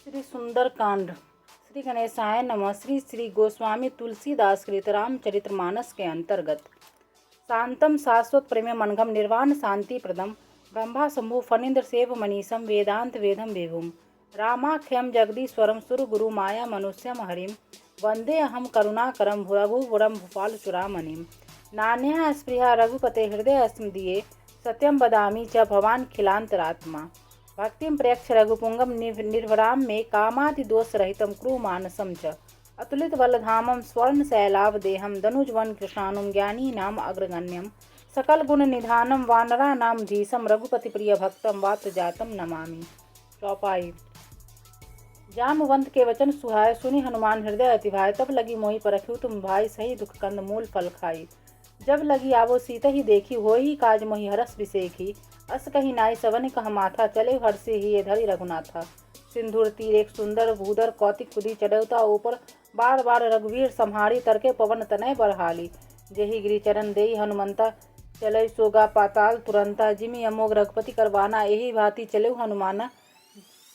श्री सुंदरकांड। श्री गणेशाय नमः। श्री श्री गोस्वामी तुलसीदास कृत रामचरितमानस के अंतर्गत। शांतम शाश्वत प्रेम मनघम निर्वाण शांति प्रदम ब्रह्मा शंभु फणीन्द्र सेव मनीषम वेदांत वेदम विभुम रामाख्यम जगदीश्वरम सुर गुरु माया मनुष्यम हरिम वंदे अहम करुणाकरम रघुवरम भूपाल चुरामणिम नान्या स्पृहा रघुपते हृदय स्मदीये सत्यम बदामी च भवान खिलांतरात्मा भक्तिं प्रेक्ष रघुपुंगम निर्भराम में कामादिदोष रहितम क्रू मानसम च अतुलित बलधामम स्वर्ण शैलावदेहम दनुजवन कृष्णानुम ज्ञानी नाम अग्रगण्यम सकल गुण निधानम वानरा नाम धीसम रघुपति प्रिय भक्तम वात जातम नमामि। चौपाई। जामवंत के वचन सुहाय सुनि हनुमान हृदय अतिभाय तब लगी मोहि परखिउ तुम भाई सही दुख कंद मूल फल खाई जब लगी आवो सीत ही देखी होई काज मोहि हरस विसेखी अस कही नाई सवन कह माथा चले हर्षे ही ये धरी रघुनाथा सिंधुर तीर एक सुंदर भूदर कौतिक कुदी चढ़ौता ऊपर बार बार रघुवीर संहारी तरके पवन तनय बरहाली जेहि गिरि चरण देई हनुमंता चले सोगा पाताल तुरंता जिमि अमोघ रघुपति करवाना यही भांति चले हनुमाना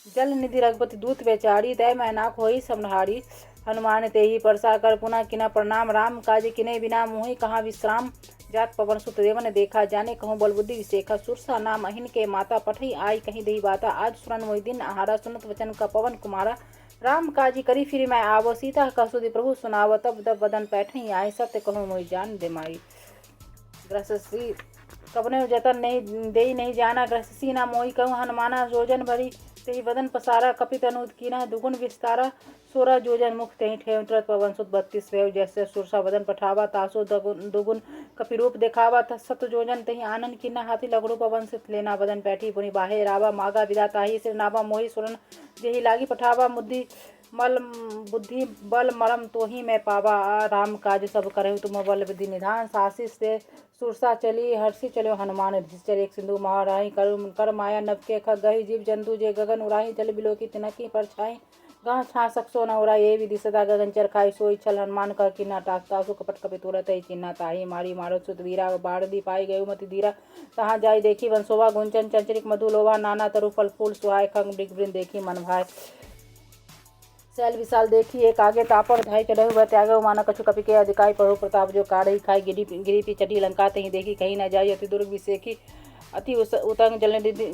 जल निधि रघुपति दूत बेचारी दय मैनाक होई समहारी हनुमान तेहि परसा कर पुनः किना प्रणाम राम काज किने बिना मोहि कहाँ विश्राम जात पवन सुत देवन देखा जाने कहूँ बल बुद्धि विशेखा सुरसा नाम अहिन के माता पठई आई कहीं दही बाता आज सुरन मोहि दिन आहारा सुनत वचन का पवन कुमारा राम काजी करी फिर मैं आवो सीता कसुदी प्रभु सुनाव तब दब बदन पैठई आए सत्य कहूँ मोहि जान दे माई ग्रससी कबने जतन नहीं दे नहीं जाना ग्रससी ना मोहि कहूँ हनुमाना जोजन भरी तेहि बदन पसारा कपित अनुद कीना दुगुण विस्तारा 16 जोजन मुख तेहि ठेव तुरत पवन सुत 32 वेव जैसे सुरसा वदन पठावा तासो दुगुन कपिरूप देखावा सत जोजन तेहि आनंद किन्ना हाथी लघु पवन सुत लेना वदन पैठी पुनि बाहे रावा मागा विदा ताही सिर नावा मोहि सुरन जेहि लागी पठावा बुद्धि बल मरम तोहि मैं पावा राम काज सब करहु तुम बल विधि निधान सासी से सुरसा चली हर्षि चलो हनुमान धिचर एक सिंधु महाराही कर माया नभ के खग गही जीव जंतु जे गगन उड़ाही जल बिलोकी तिनकी पर छाई गाह छा सकसो न उड़ा ये विधि सदा गगन चर खाई सोई छल हनुमान कह किन्ना टाकता सु कपट कपि तुरत ही चिन्ना ताही मारी मारो सुत वीरा बाढ़ दी पाई गयु मति धीरा तहाँ जाई देखी वंशोभा गुंचन चंचरिक मधु लोभा नाना तरु फल फूल सुहाय खंग मृग वृंद देखी मन भाई शैल विशाल देखी एक आगे तापर धाई चढ़े हुए त्यागो माना कछु कपि के अधिकाई पढ़ो प्रताप जो काढ़ी खाई गिरी पी चढ़ी लंका तही देखी कहीं न जाई अति दुर्ग विसेखी अति उतंग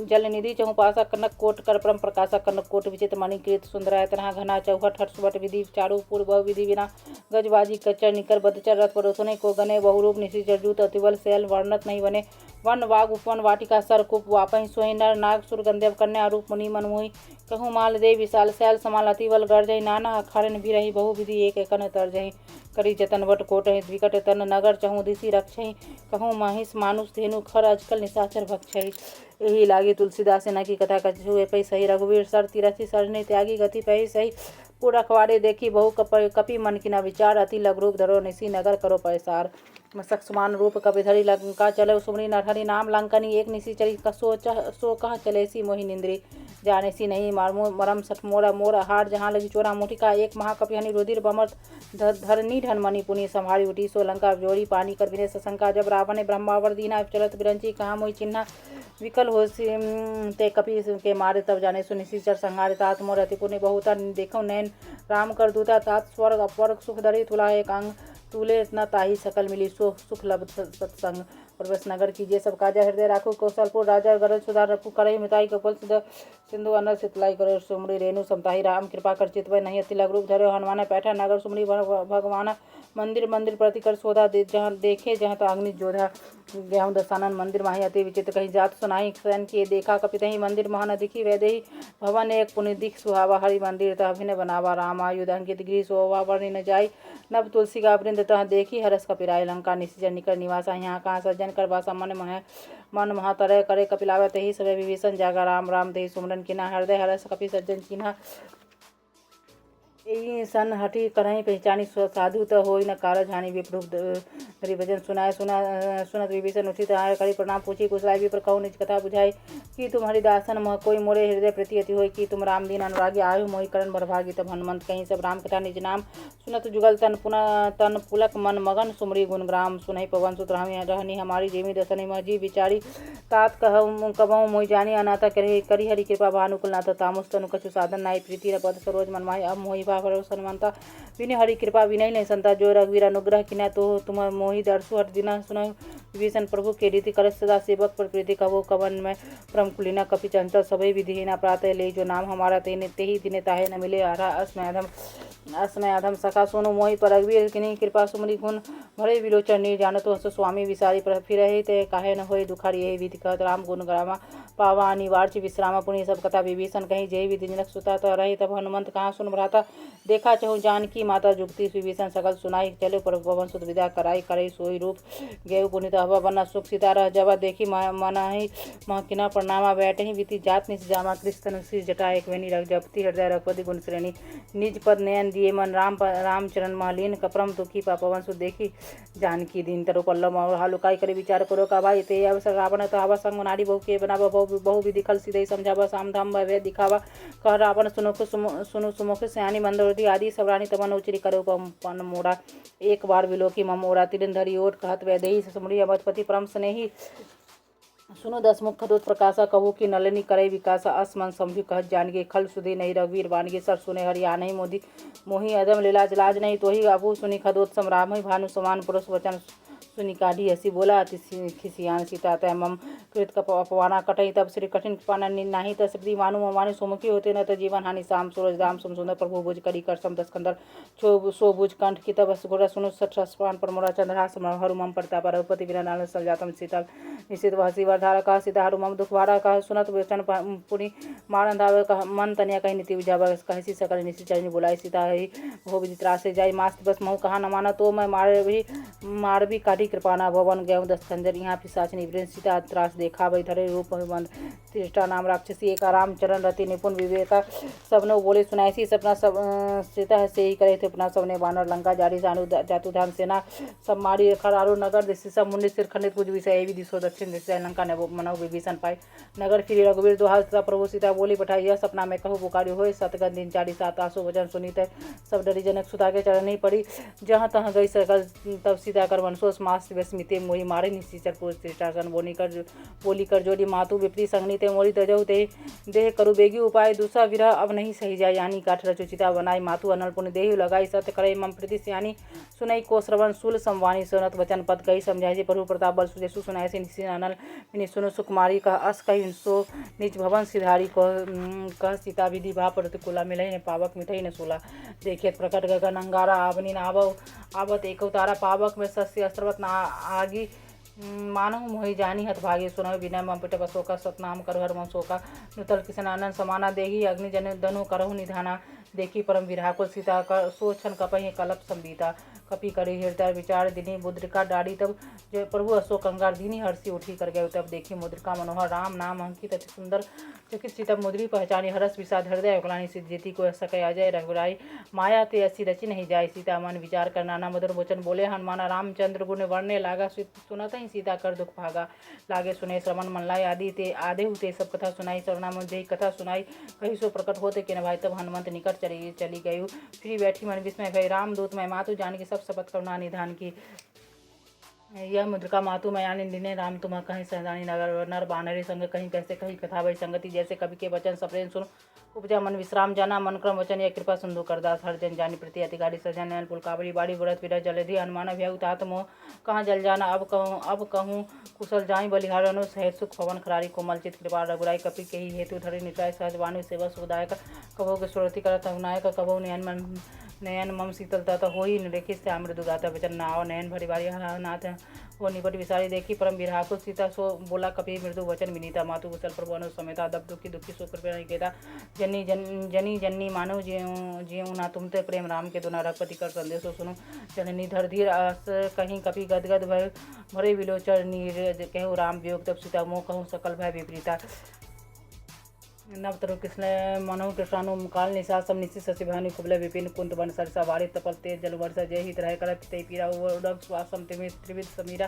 जल निधि चहु पासा कनक कोट कर परम प्रकाशा कनक कोट विचित्र मणिकृत सुंदर तनहा घना चौहट हट सुबट विधि चारु पूर्व विधि बिना गजबाजी कच्चर निकर बदचर रथ परोसने को गने बहुरूप निशिचर जूत अतिबल शैल वर्णत नहीं बने वन वाग उपवन वाटिका सर कुप वापहि सोहि नर नाग सुर गंधेव कन्या रूप मुनि मनमोहि कहूँ माल देव विशाल शैल समाल अतिबल गर्जहि नाना अखाड़न भी रही बहु विधि एक एकन तरजहि करी जतन वट कोटहि विकट तन नगर चहु दिशि रक्षहि कहूँ महिष मानुष धेनु खर अजकल निशाचर भक्षहि यही लागी तुलसीदास सेना की कथा कछु पै सही रघुवीर सर तिरथि सरने त्यागी गति पै सही पूर अखबारे देखी बहु कपि मन किना विचार अति लघु रूप धरो निशी नगर करो पैसार मसक समान रूप कपि धरी लंका चलो सुमरी नरहरि नाम लंकनी एक निशी चली सो कह चलेसी मोहि निंद्री जाने सी नहीं मरम सठ मोरा मोर हार जहाँ लगी चोरा मुठिका एक महाकपि हनि रुधिर बमर धरनी ढनमणि पुनि संहारी उठी सो लंका जोड़ी पानी कर विने सशंका जब रावण ने ब्रह्मावर दीना चलत बिरंची कहाँ मोहि चिन्हा विकल हो ते कपि के मारे तब जाने सुनिश्चर संहारे तात मोर अति पुण्य बहुता देखो नैन राम कर दूता तात स्वर्ग अपवर्ग सुख दरी तुला एक अंग तूले न ताही सकल मिली सुख लब सत्संग प्रवेश नगर कीजिए सब काजा हृदय राखो कौशलपुर राजा गरज सुधार रखू करही मिताई कपल सिंधु अनल सितलाई करो सुमरी रेणु समताही राम कृपा कर चितवय नहीं अति लघु रूप धरो हनुमान पैठा नगर सुमरी भगवाना मंदिर मंदिर प्रति कर सोधा जहाँ देखे जहाँ तो अग्नि जोधा गेहूँ दसानन मंदिर माही अति विचित्र कहीं जात सुनाही सैन किए देखा कपितही मंदिर महान दिखी वैदेही भवन एक पुण्य दिख सुहावा हरि मंदिर तह अभिनय बनावा राम आयुध अंकित गिरी शोभा वर्णि न जाई नव तुलसी का वृंद तह देखी हरस कपिराय लंका निश्चर निकर निवासा यहाँ कहाँ सज्जन कर वासा मन महातरय करे कपिलावे तही सवे विभीषण जागा राम राम तेहि सुमरन किना हृदय हरस कपि सज्जन चिन्हा एहि सन हठी करहि पहचानी साधु त होई न कारज हानि विप्रभु धरि भजन सुनत विभीषण उचित आहार करी प्रणाम पूछी कुशलाय विप्र कहु निज कथा बुझाई कि तुम हरिदासन मह कोई मोरे हृदय प्रति अति होई कि तुम राम दीन अनुरागी आयु मोहि करण बरभागी तब हनुमंत कहीं सब राम कथा निज नाम सुनत जुगल तन पुलक मन मगन सुमरी गुणग्राम सुनहि पवन सुत रहनी हमारी जेमी दसनी मजी विचारी तात कहूँ मोहि जानी अनाथा करी हरि कृपा भानुकुल नाथ तामुस तनु कछु साधन नाई प्रीति पद सरोज मन माहि अब मोहि भरोसनमंता विनय हरि कृपा विनय नहीं संता जो रघुवीर अनुग्रह किना तो तुम मोहि दर्शु हर दिना सुनो विभीषण प्रभु के रीति कर सदा सेवक पर प्रीति कहो कवन में परम कुलीना कपि चंचल सभय विधिहीना प्रातः ले जो नाम हमारा ते ही दिने ताहे न मिले हरा अस्मय अधम सखा सोनु मोहि पर रघुवीर किनी कृपा सुमरी गुण भरे विलोचन नहीं जानतो हस स्वामी विसारी फिर ते काहे न होए दुखारी यही विधि कहत राम गुण ग्रामा पावा अनिवार्य विश्रामा पुनि सब कथा विभीषण कहीं जय विधि जनक सुता तो रहे तब हनुमंत कहाँ सुन भ्राता देखा चहु जानकी माता जुगती विभीषण सकल सुनाई चलो पर पवन सुत विदा कराई करे सोई रूप गेहु पुनित हवा बना सुख सीता रह जवा देखी मनाही महकिना प्रणामा बैठे ही बीती जात निस जामा कृष्ण शीर जटा एक वेनी रख जपती हृदय रघुपति गुण श्रेणी निज पद नयन दिए मन राम चरण महलीन कपरम दुखी पवन सुत देखी जानकी दीन तरु पल्लव हालुकाई करे विचार करो का भाई ते अवसर रावण तो हवा संग नारी बहु के बनावा बहु विधि खल सीधे समझावा साम धाम भय दिखावा कह रावण सुनु सुमुख सयानी मंदोरती आदि सबरानी तमन उचरी करो पन मोड़ा एक बार विलोकी ममोरा तिरंधरी ओट कहत वैदेही सुमरी अवधपति परम स्नेही सुनो दसमुख खदोत प्रकाशा कहो कि नलिनी करे विकासा असमन समझु कहत जानगे खल सुधी नहीं रघुवीर बानगे सर सुने हरिया नहीं मोदी मोही अदम लीला जलाज नहीं तो ही अबू सुनी खदोत समराम भानु समान पुरुष वचन सुनी काढ़ी हसी बोला अति खिसियान सीता तय मम कृत अपवाना कटई तब श्री कठिन कृपाना नाही त श्री मानु ममानु सुमुखी होते न त जीवन हानि साम सूरज दाम सम सुंदर प्रभु भुज करी कर सम दस्कंदर सो भुज कंठ की तब घोड़ा सुनु सठ स्पान पर मोरा चंद्रहास हरु मम प्रताप रघुपति बिना नाल सल जातम सीता निश्चित हसी वर्धारा का सीता हरु मम दुख वारा का सुनत वचन पुनि मारन धावे का मन तनिया कहीं नीति विजावा कहसी सकल निश्चित चरणी बुलाई सीता ही हो विधि त्रासे जाई मास्त बस महु कहा न माना तो मैं मार भी काढ़ी कृपाना भवन गयु दस खंजर यहाँ पिशाचनी वृंद सीता त्रास देखा वही धरे रूप बंद त्रिष्टा नाम राक्षसी एक राम चरण रति निपुण विवेका सबने बोले सुनायसी सपना सब सीता से ही करे थे अपना सबने बानर लंका जारी सानु जातु धाम सेना सब मारी खरारो नगर दिशा सब मुंडे सिर खंडित कुछ विषय भी दिशो दक्षिण दिशा लंका ने मनो विभीषण पाए नगर फिर रघुवीर दोहार प्रभु सीता बोली पठाई यह सपना में कहूँ पुकारी हो सतगन दिन चारी सात आसो वचन सुनीत सब डरी जनक सुता के चरण नहीं पड़ी जहाँ तहाँ गई सकल तब सीता कर वंशोस मास स्मिते मोरी मारे निश्चर पुरुष त्रिष्टासन बोली कर जोड़ी मातु विपरी संगनी ते मोरी तजहु ते देह करु बेगी उपाय दूसरा विरह अब नहीं सही जाय यानी काठ रचुचिता बनाई मातु अनल पुण्य देहि लगाई सत्य करे मम प्रति सियानी सुनई को श्रवण सूल संवानी सुनत वचन पद कही समझाई प्रभु प्रताप बल सुजेसु सुनाय से निश्चित अनल मिनि सुनु सुकुमारी का अस कही सो निज भवन सिधारी कह सीता विधि भा प्रतिकूला मिलई ने पावक मिठई ने सोला देखिए प्रकट गगन अंगारा आवनी आवत एक उतारा पावक में सस्य अस्त्रवत आगी मानव मोहि जानी हत भागे सुनव विनय मम पिट बसोका सतनाम कर हर मम शोका नुतल किसन आनंद समाना देही अग्नि जन दनु करहु निधाना देखी परम विराकुल सीता का सोचन कपहि कलप संबीता कपि करी हृदय विचार दिनी मुद्रिका डाड़ी तब जय प्रभु अशोक अंगार दीनी हर्षि उठी कर गए तब देखी मुद्रिका मनोहर राम नाम अंकित अति सुंदर चकित सीता मुद्री पहचानी हरस विषाद हृदय उकलानी सिद्ध जेती को सकै अजय रघुराई माया ते ऐसी रची नहीं जाय सीता मन विचार कर नाना मधुर वचन बोले हनुमाना रामचंद्र गुण वर्णे लागा सुनत ही सीता कर दुख भागा लागे सुने श्रवण मन लाई आदि ते आधे हुते सब कथा सुनाई सरना मुझे कथा सुनाई कही सो प्रकट होते कि न भाई तब हनुमंत निकट चली गई फिर बैठी मन विस्मय भई राम दूत मैं मातु जान की सब शपथ करुणा निधान की यह मुद्रिका मातु मयानी दिने राम तुम कहीं सहदानी नगर नर बानरी संग कहीं कैसे कहीं कथा भई संगति जैसे कवि के वचन सप्रेम सुन उपजा मन विश्राम जाना मन क्रम वचन या कृपा सिंधु करदास हर जन जानी प्रति अति गाड़ी सजन नयन पुलकावली बाड़ी व्रत विरह जलधि हनुमान भ्याउ तात मोह कहाँ जल जाना अब कहूँ कुशल जाई बलिहार अनु सहित सुख पवन खरारी कोमल चित कृपा रघुराई कपि के ही हेतु धरि निटाय सहज वाणु सेवा सुखदायक कभो के सुरति करत नायक कभो नयन मम शीतलता तो हो ही निरेखी से मृदु गाता वचन नाव नयन भरी बारी नाथ वो निपट विसारी देखी परम विराकुल सीता सो बोला कपि मृदु वचन विनीता मातु कुशल प्रभु अनु समेता दब दुखी दुखी सो कृपया निकेता जनी मानो ज्यों ना तुमते प्रेम राम के दोना रघुपति कर संदेशो सुनो जननी धर धीर आस कहीं कपि गदगद भय भरे विलोचन नीर कहूँ राम वियोग तब सीता मोह कहूँ सकल भय विपरीता नवतरु कृष्ण मनु कृष्णानु काल निशा सब निशि शशि भानु कुबल विपिन कुंत वन सरसा वारी तपल तेज जल वर्षा जय हित रह करत ते पीरा उडक स्वासम तिमि त्रिविध समीरा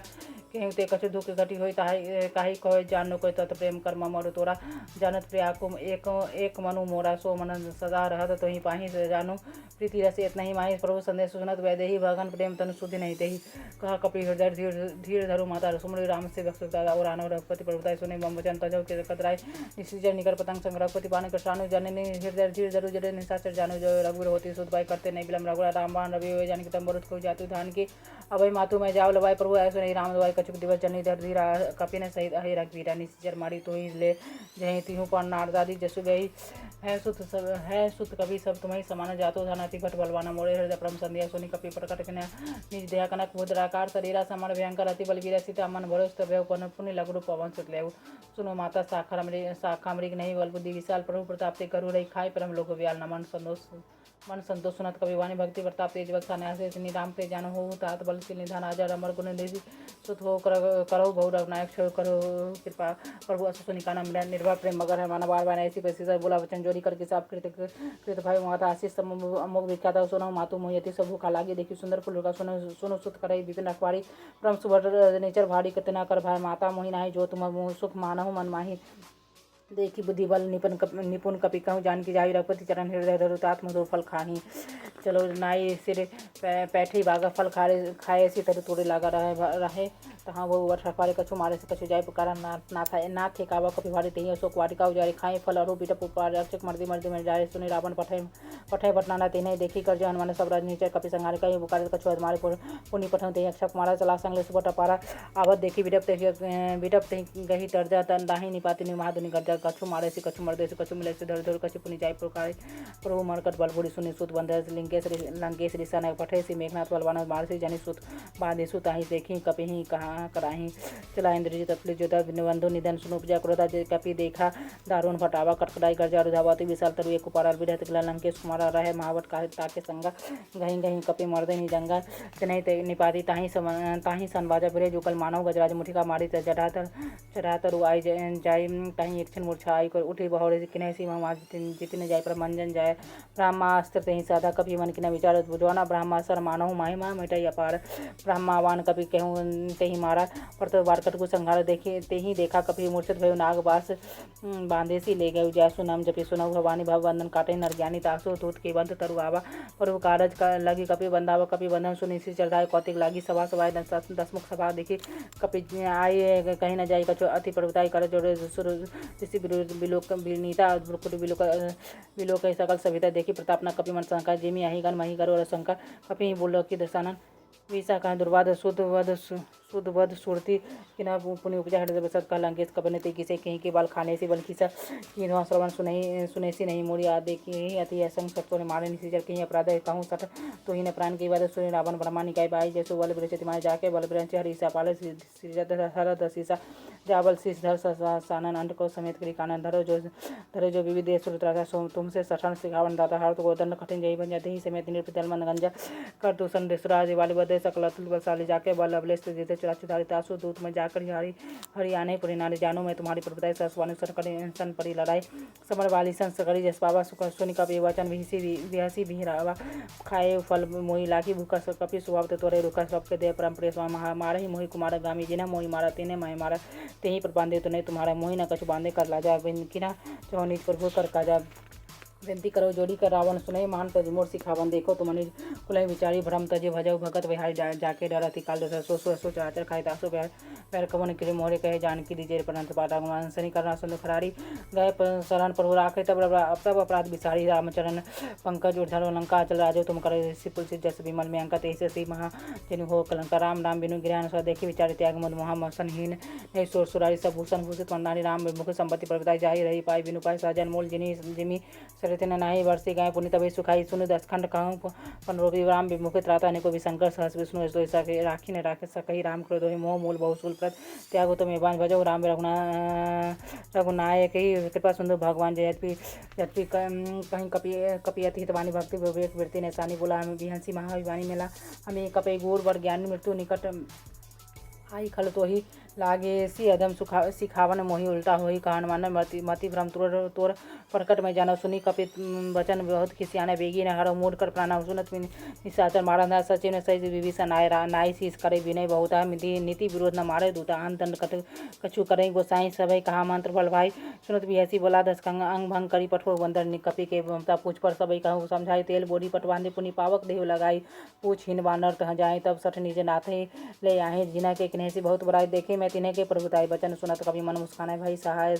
केहु ते कछु दुख घटी होई ताहि काहि कहो जानो कोई तत प्रेम कर्म मरु तोरा जानत प्रियाकुम एक मनु मोरा सो मन सदा रहत तोहि पाहि जानु प्रीति रस इतना ही माहि प्रभु संदेश सुनत वैदेही भगन प्रेम तनु सुधि नहीं तेहि कहा कपि हृदय धीर धरु माता सुमरि राम से भक्ता और आनव रघुपति प्रभुताय सुने बम वचन तजौ के कतराय निश्चर निकर पतंग संग्रहपति पान कृष्णानु जननी हृदय धीर धरु जड़े निशाचर जानु जो रघुवीर होती सुध पाई करते नहीं बिलम रघुरा रामबाण रवि हुए जानकी तम बरुत को जातु धान की अभय मातु में जाओ लवाई प्रभु ऐसो नहीं राम दवाई कछुक दिवस जनी धर धीरा कपि ने सहित अहि रघुवीरा निश्चर मारी तो ही ले जय तिहु पर नारदादी जसु गई है सुत कवि सब तुम्हें समान जातो धन अति घट बलवाना मोड़े हृदय परम संध्या सोनी कपि प्रकट कन्या निज देहा कनक मुद्राकार शरीरा समान भयंकर अति बलवीर सीता मन भरोस तभय पन पुण्य लघु पवन सुत लेव सुनो माता शाखा मृग नहीं बल बुद्धि विशाल प्रभु प्रताप ते करू रही खाए परम लोक व्याल नमन मन संतोष सुनत कवि वाणी भक्ति प्रताप तेज वत्सा न्यास निराम ते जानो हो तात बल से निधान आजा अमर गुण देवी सुत हो करो गौरव नायक क्षय करो कृपा प्रभु असु निकाना मिला निर्भय प्रेम मगर है माना बार बार ऐसी पैसी सर बोला वचन जोरी करके साफ कृत भाई माता आशीष अमोघ विख्यात सोनो मातु मोहयति सब भूखा लागी देखी सुंदर फूल का सुनो सुत करई विपिन अखबारी परम सुभर नेचर भारी कितना कर भाई माता मोहि नाही जो तुम सुख मानहु मन माही देखी बुद्धि बल निपुण कपि कहूँ जानकी जाहि रघुपति चरण हृदय धरुतात मधुर फल खाही चलो नाई सिर पैठी बागा फल खाए सी तरु तोड़े लागा रहे तहाँ वो वर्षा पारे कछु मारे से कछु जाय पुकारा ना थे कावा कपि भारी तही अशोक वाटिका उजारी खाए फल अरु बिटप उपार रक्षक मर्दी में जाए सुने रावण पठे भटनाना तेने देखी कर जन मन सब राज नीचे कपि संहार कहीं बुकारे कछु अधमारे पुनि पठन ते अक्षक मारा चला संगले सुबट पारा आवत देखी बिटप ते गही तरजा तन दाही निपाति नि महादुनि गर्जा कछु मारे से कछु मर्दे से कछु मिले से धर धर कछु पुनि जाय पुकारे प्रभु मरकट बलबुड़ी सुनि सुत बंदर लंकेश ऋषा पठे से मेघनाथ बलवान मार से जनि सुत बाधे सुत आही देखी कपि ही कहाँ कराही चला इंद्रजीत अतुलित जोधा बंधु निधन सुन उपजा क्रोधा कपि देखा दारुण फटावा कटकटाई गर्जा रुधावती विशाल तरु एक कुपार विरहत किला लंकेश कुमार रहे महावट ताके संगा गही गही कपि मर्दे नि जंगा चनई निपाती ताही सन बाजा बिरे जुकल मानव गजराज मुठिका मारी चढ़ा तरु आई जाई ताही एक क्षण मूर्छा आई कर उठी बहौरे किन्हे सीमा मार जितने जाय पर मंजन जाय ब्रह्मास्त्र तही साधा कपि मन किना विचार बुझवाना ब्रह्मास्त्र मानव महिमा मिटाई अपार ब्रह्मावान कपि कहूँ तेही मारा पर तो बारकट को संहार देखे ते ही देखा कपि मूर्छित भयो नाग बास बांधे सी ले गए जैसु नाम जपि सुनौ भवानी भव बंधन काटे नर ज्ञानी तासु दूत के बंध तरु आवा प्रभु कारज लगी कपि बंधावा कपि बंधन सुनि सी चढ़ाए कौतिक लागी सभा सभाए दसमुख सभा देखी कपि आए कहीं न जाई कछु अति प्रभुताई कर जोड़े सुर ऋषि बिलोक विनीता बिलोक सकल सविता देखी प्रताप न कपि मन शंका जिमी आही गण मही करो शंका कपि बोलो की दशानन विषा कहा दुर्वाद शुद्ध वध सुरती किना पुण्य उपजा हृदय बसत कह लंकेश कबने ते किसे कहीं के बाल खाने से बल खिसा किन्वा श्रवण सुने सी नहीं मोरी आदि की अति असंग सत्व ने मारे निसीजर कहीं अपराध कहूँ सठ तो ही ने प्राण की बात सुने रावण ब्रह्मा निकाय बाई जैसो बल बृहस्पति मारे जाके बल ब्रंच हरिषा पाल हरद शीशा जाबल शीश धर सानन अंड को समेत करी कानन धरो जो विविध देश तुमसे सठन सिखावन दाता हर तो गोदन कठिन जय बन जाते ही समेत निर्पतल मन गंजा कर दूषण देशराज वाली बदे सकल अतुल बलशाली जाके बल अबलेश जीते चुराचुधारी तासु दूत में जाकर हरि आने पुरी नारी जानो मैं तुम्हारी प्रभुताई सरस्वानी सन परी लड़ाई समर वाली संस करी जस बाबा सुनि कपि वचन विहसी भीरावा खाए फल मोहि लागी भूखा कपि स्वभाव तोरे रुका सबके दे परम प्रेस मारा ही मोहि कुमार गामी जिना मोहि मारा तेने मैं मारा ते ही पर बांधे तो नहीं तुम्हारा मोहि न कछु बांधे कर लाजा किना चौ नीच प्रभु कर काजा विनती करो जोड़ी कर रावण सुनई मान तज मोर सिखावन देखो तुम कुलई विचारी भ्रम तजे भजऊ भगत विहारी जाके डरती काल सो चाचर खाई दासो पैर कवन गिरे मोहरे कहे जानकी दीजे परंत पाटा सनी करना सुन खरारी गए शरण प्रभु राखे तब अपराध बिसारी रामचरण पंकज उधर लंका चल राजो तुम कर सिपुल से जस विमल में अंक तेज सी महा जिन हो कलंका राम नाम बिनु गिरान स्व देखी विचारी त्याग मद महामसनहीन नहीं सोर सुरारी सब भूषण भूषित मंदारी राम मुख संपत्ति प्रभुताई जाही रही पाई बिनु पाई साजन मोल जिमी सरितन नाई वर्षी गाय पुण्य तभी सुखाई सुन दसखंड कहूँ पन रोगी राम विमुख त्राता ने को विशंकर सहस विष्णु राखी ने राखे सकही राम क्रोध मोह मूल बहुसूल प्रत त्यागो तो मेबान भजो राम रघुनायक ही कृपा सुंदर भगवान जयपी कहीं कपि अति हितवानी भक्ति विवेक वृत्ति ने सानी बोला हमें बिहंसी महाविवानी मेला हमें कपि गूर वर ज्ञान मृत्यु निकट आई खल तो ही लागे सी अदम सिखावन मोहि उल्टा होई कहान मान मति भ्रम तोर प्रकट में जाना सुनी कपित वचन बहुत खिसियाने बेगी ने हर मूड कर प्राणा सुनत में निशाचर मारा सचिव सही विभीषण नाई शीस करे विनय बहुता नीति विरोध न मारे दूता आन दंड कछु करे गोसाई सभई कहा मंत्र बल भाई सुनत भी ऐसी बोला दस अंग भंग करी पठोर बंदर कपि के पूछ पर सबई कहूँ समझाई तेल बोरी पटवांदे पुनि पावक देह लगाई पूछ हिन बानर तह जाए तब सठ निज नाथे ले आए जिना के किन्हेसी बहुत बड़ाई देखे मैं तिन्हें के प्रभुताई बचन सुनत कभी मन मुस्काना भाई सहाय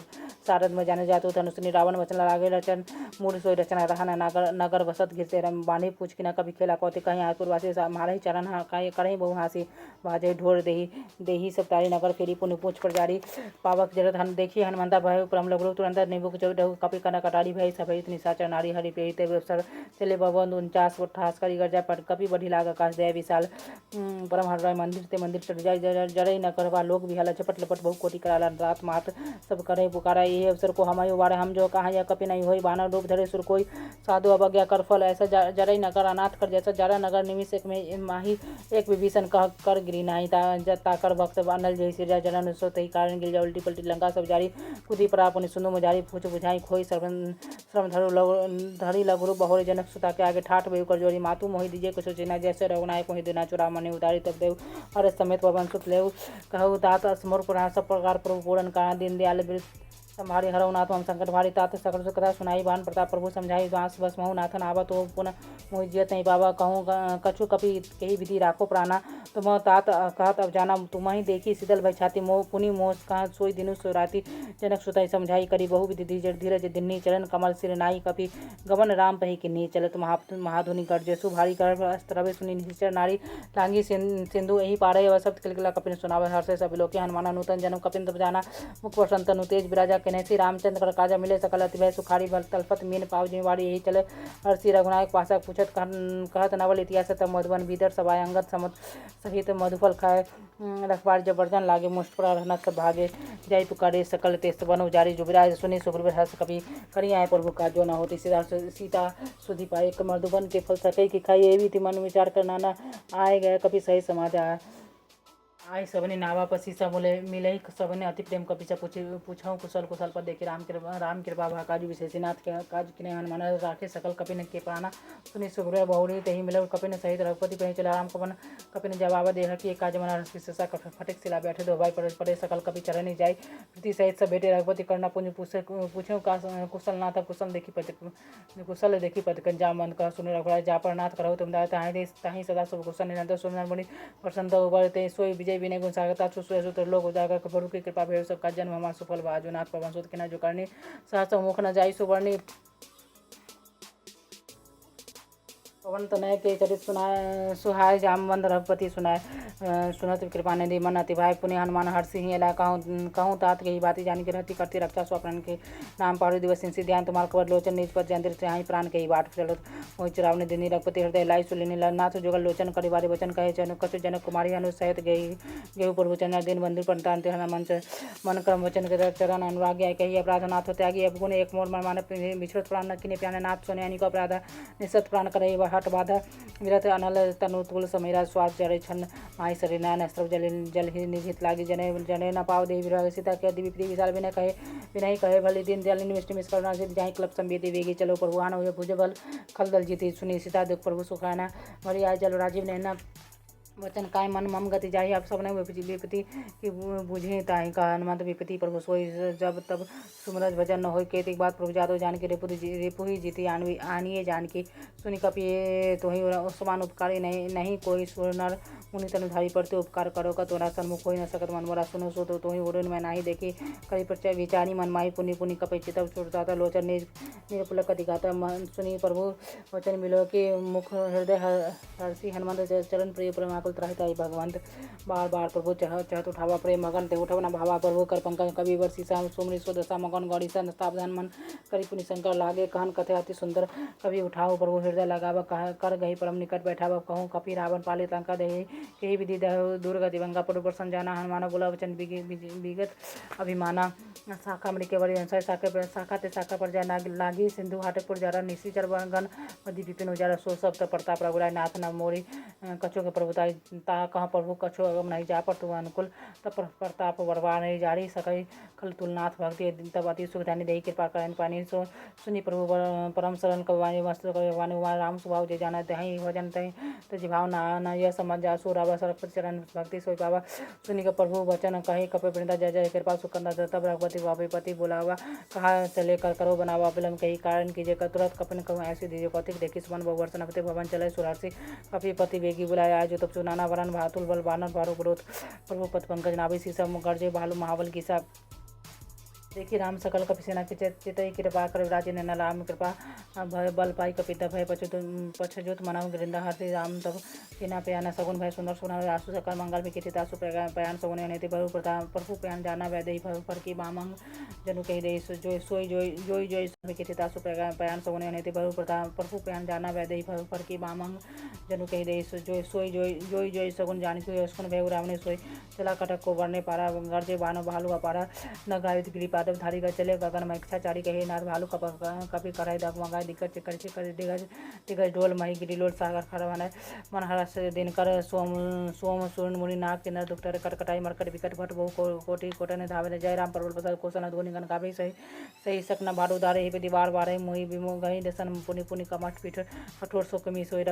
सारद में जाने जातु धनुषनि रावण वचन लागे रचन मूड सोई रचना रहना नगर बसत घिरते रम बानी पूछ किना कभी खेला कौते कहीं आयपुरवासी मारे चरण कहीं बहु हासी बाजे ढोर देही सब तारी नगर फेरी पुण्य पूछ पर जारी पावक जरत हन देखी हनुमंता भय परम लगरो तुरंत नींबू चौदह कपि कना कटारी भय सभई निशाचर नारी हरि पेहिते व्यवसर चले भवन 49 ठास करी गर्जा पर कपि बढ़ी लाग आकाश दया विशाल परम हर मंदिर ते मंदिर चढ़ जाय जरई न करवा लोग भी हला चपट लपट बहु कोटि कराला रात मात सब करे पुकारा ये अवसर को हमायो बारे हम जो कहा या कपि नहीं होई बानर रूप धरे सुर कोई साधु अवज्ञा कर फल ऐसा जरई न कर अनाथ कर जैसा जरा नगर निमिष एक में माही एक विभीषण कह कर गिरी नाही ताकर भक्त अनल जय सिर जनन सो तही कारण गिल जा उल्टी पलटी लंका सब जारी कुदी पर अपनी सुनो मजारी पूछ बुझाई खोई श्रम धरी लघु बहोरी जनक सुता के आगे ठाठ बेउ कर जोरी मातु मोहि दीजिए कुछ चिन्ह जैसे रघुनायक मोहि देना चुरा मने उतारी तब देव और समेत पवन सुत लेव कहु तात असमोर पुराण सब प्रकार प्रभु पूरन का दिन दयाल संभारी हरऊ नाथ हम संकट भारी तात सकल कथा सुनाई बान प्रताप प्रभु समझाई दास बस महु नाथन आवत हो पुनः मोहि जियत नहीं बाबा कहूँ कछु कपि कही विधि राखो प्राणा तुम तात कहत अब जाना तुम ही देखी शीतल भई छाती मोह पुनि मोह कहा सोई दिनु सो राति जनक सुताई समझाई करी बहु विधि धीरज दिन्नी चरण कमल सिर नाई कपि गवन राम पही किन्नी चलत महाधुनि गर्जसु भारी कर अस्त्रवे सुनी निश्चर नारी लांगी सिंधु यही पारे वह शब्द किलकिला कपिन सुनावे हर्षे सब लोके हनुमाना नूतन जन्म कपिन तब जाना मुख वसंतनु तेज विराजा कनेसी रामचंद्र कर काजा मिले सकल अति भय सुखारी बल तलपत मीन पाव जिम्मेवारी यही चले हर्षि रघुनायक पासक पूछत कहत नवल इतिहास तब मधुबन भीतर सभाय अंगत समत सहित मधुफल खाए रखबार जबरदन लागे मुष्ट पर रहना सब भागे जय पुकारे सकल तेस्त बनो जारी जुबिराज सुनी सुग्रीव हर्ष कभी करी आए प्रभु का जो न होती सीता सुधी पाए मधुबन के फल सके कि खाई ये भी मन विचार कर नाना आए गए कभी सही समाज आई सबने नावा पसी सब बोले मिले सबने अति प्रेम कपिचा पूछाऊँ कुशल कुशल पर देखे राम कृपा भाकाजु विशेषनाथ के काज किने हनुमान राखे सकल कपिन के प्राणा सुनी सुग्रीव बहुरी तही मिले कपिन सहित रघुपति पही चला राम कपन कपिन जवाब देह कि काज मना विशेषा फटिक सिला बैठे दो भाई पड़े सकल कपि चरण जाय प्रीति सहित सब बेटे रघुपति करना पुण्य पूछे का कुशल नाथ कुशल देखी पद जा मन कह सुने रघुराज जा पर नाथ करहु तुम ताहि सदा सब कुशल निरंतर सुमन मुनि प्रसन्न उबरते सोई विजय विनय गुण सागता सुतर लोक उजागर प्रभु की कृपा भेव सबका जन्म हमार सुफल बाजो नाथ पवन सुत के न जो करनी सहस मुख न जाई सुवर्णी पवन तनय के चरित सुनाए सुहाय जामवंत रघुपति सुनाए सुनत कृपा निधि मन अति भाई पुण्य हनुमान हर्षि ही अला कहूँ तात के ही बाती जानी के रहती करती रक्षा स्वप्न के नाम पारु दिवस सिंसी ध्यान तुम्हार कवर लोचन निज पर जंदिर से हाई प्राण के ही बाट चलत मोहि चुरावने दिनी रघुपति हृदय लाई सुलिनी नाथ जुगल लोचन करी बारी वचन कहे जन कछु जनक कुमारी अनु सहित गेहु प्रभु चंद्र दिन बंधु पंतांत मंच मन क्रम वचन के चरण अनुराग कही अपराध नाथ त्यागी अब गुण एक मोर मन मान मिश्रत प्राण न किने प्याने नाथ सोने अनिक अपराध निसत प्राण करे हट बाधा विरत अनल तनु तुल समीरा स्वाद जरे छन माई शरीर नयन अस्त्र जल ही निधित लागी जने न पाव देवी विराग सीता के दिव्य विशाल विनय कहे भले दिन दयाल निष्ठि मिस करुणा से जाहि क्लब संवेदी वेगी चलो प्रभु आन हुए भुजबल खलदल जीती सुनी सीता दुख प्रभु सुखाना मरी आय जल राजीव नैना वचन काय मन मम गति जाहि आप सबने विपत्ति की बुझे ताहि का हनुमंत विपत्ति प्रभु सोई जब तब सुमरज भजन न होय केतिक बात प्रभु जादव जान के रेपु ही जीती आनिए जान की सुनि कपिए तो ही समान उपकारी नहीं कोई सुर नर मुनि तनुधारी पड़ते उपकार करो का तोरा सन्मुख हो न सकत मन मोरा सुनो सो तो ही उड़न में नाही देखी करी पर विचारी मन माही पुनि पुनि कपि चितव छुड़ता लोचन निरपुलक दिखाता सुनी प्रभु वचन मिलो कि मुख हृदय हर्षि हनुमंत चरण प्रिय प्रेमाकुल त्राहिता भगवंत बार बार प्रभु चहत उठावा प्रेम मगन ते उठवना भावा प्रभु कर पंकज कवि वर्षि सोमरी स्वदशा मगन गौड़ी सन स्थापधान मन करी पुनि शंकर लागे कहन कथे अति सुंदर कवि उठाओ प्रभु हृदय लगाव कर गही परम निकट बैठाव कहूँ कपि रावण पाले लंका दे के विधि दुर्ग दिवंगा प्रभु पर संजाना हनुमान बोला वचन विगत अभिमाना शाखा मृके वरी अंश शाखा ते शाखा पर जाय लागी सिंधु हाटपुर जरा निशी चरगन मधि विपिन उजारा सो सब प्रताप रघुराय नाथ न मोरी कछो के प्रभुताई ता कहाँ प्रभु कछो अगम नहीं जा पर तू अनुकूल तब प्रताप बरवा नहीं जारी सकई खल तुलनाथ भक्ति तब अति सुख ध्यान दही कृपा करन पानी सो सुनी प्रभु परम शरण कवानी वस्तु कवानी उमा राम स्वभाव जे जाना दही भजन तही तजी भाव ना यह समझ जा सो रावा सरपति चरण भक्ति सोई पावा सुनी का प्रभु वचन कही कपे वृंदा जय जय कृपा सुकंदा तब रघुपति वापति बुलावा कहा चले कर करो बनावा विलम कही कारण कीजिए तुरंत कपन कहूँ ऐसी दीजिए कौतिक देखी सुमन बहुवर्षन भवन चले सुरासी कपिपति वेगी बुलाया आयो तब सुनाना वरन भातुल बल बानर भारो ग्रोथ प्रभु पद पंकज नाभि सीसा गर्जे भालू महाबल कीसा देखी राम सकल कपिसेना चितई कृपा कर राजे नैना राम कृपा भय बल पाई कपिता भय पछजोत मनाऊ गिरिंदा हरि राम तब सेना प्याना सगुन भय सुंदर सुना आसु सकल मंगल में किति तासु प्यान सगुन अनेति बहु प्रभु प्यान जाना वैदेही पर की बामंग जनु कही दे जो सोई जोई जोई सब किति तासु प्यान सगुन अनेति बहु प्रभु प्यान जाना वैदेही पर की बामंग जनु कही दे जो सोई जोई जोई सगुन जानकी यसकुन भय रावणे सोई चला कटक को वर्णे पारा गर्जे बानो भालू अपारा न गावित गिरी पादव धारी का चले गगन में इच्छा चारी कहे नार भालू कपि कराई दाग मंगाई दिक्कत चिकर चिकर दिगज डोल मही गिरिलोल सागर खरवाना मन हरस दिन कर सोम सूर्ण मुनि नाग किन्नर दुक्तर कटकटाई मरकट विकट भट बहु कोटि कोटन धावे जय राम परवल प्रसाद कोसन धोनी गण गावे सही सकना बारू दारे हे दीवार बारे मोहि विमो गही दसन पुनि पुनि कमठ पीठ कठोर सो कमी सोई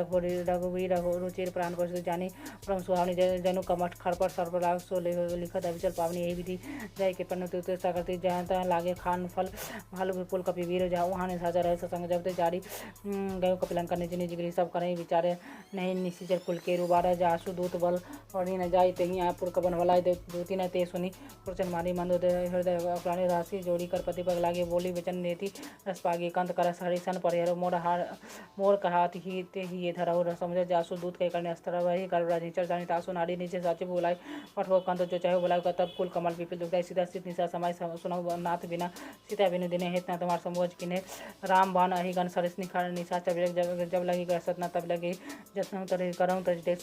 रघुवीर रुचिर प्राण को जानी परम सुहावनी जनु कमठ खरपर सर्वराग सो लिखत अविचल पावनी यही विधि जय के पन्न तुते सागरती जहाँ लागे खान फल भालू विपुल कपि वीर जहाँ वहाँ ने साजा रहे सत्संग जब जारी गयो कपिलंकर निज निज गृह सब करें विचारे नहीं निशिचर कुल के रुबारा जासु दूत बल और न जाय तेहि आपुर कबन वलाय दूती न ते सुनी प्रचन मारी मंदो हृदय प्राणी राशि जोड़ी कर पति पग लागे बोली वचन नेति रस पागे कंत कर हरिसन परिहर मोर कहात ही ते ही ये धरऊ समझ जासु दूत के करने अस्तर वही कर राजनीचर जानी तासु नारी नीचे साचे बुलाय पठो कंत जो चाहे बुलाय तब कुल कमल विपिल दुखदाई सीधा स्थित निशा समय सुनऊ नाथ बिना सीता बिनु दिने हेत न तुम्हार समोज किने राम बान अहि गण सरस निखार निशा जब लगी कर सतना तब लगी जतन तरी करऊँ तज देख